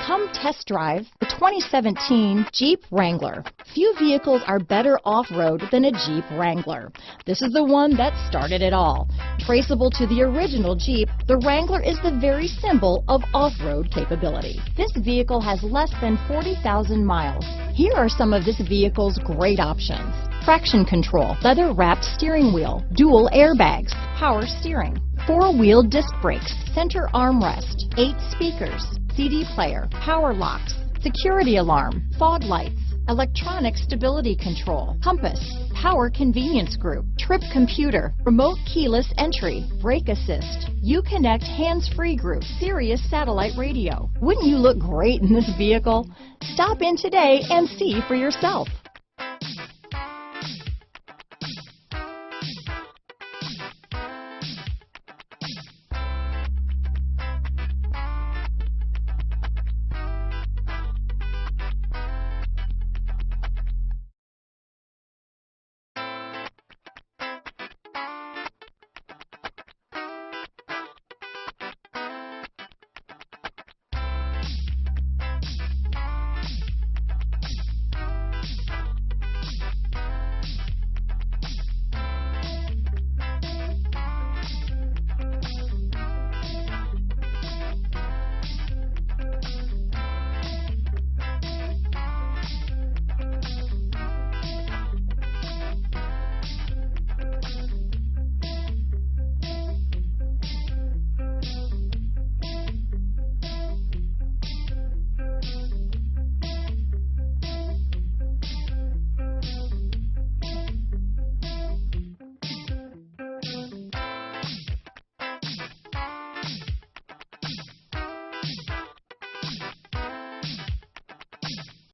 Come test drive the 2017 Jeep Wrangler. Few vehicles are better off-road than a Jeep Wrangler. This is the one that started it all. Traceable to the original Jeep, the Wrangler is the very symbol of off-road capability. This vehicle has less than 40,000 miles. Here are some of this vehicle's great options: traction control, leather-wrapped steering wheel, dual airbags, power steering, four-wheel disc brakes, center armrest, 8 speakers, CD player, power locks, security alarm, fog lights, electronic stability control, compass, power convenience group, trip computer, remote keyless entry, brake assist, Uconnect hands-free group, Sirius satellite radio. Wouldn't you look great in this vehicle? Stop in today and see for yourself.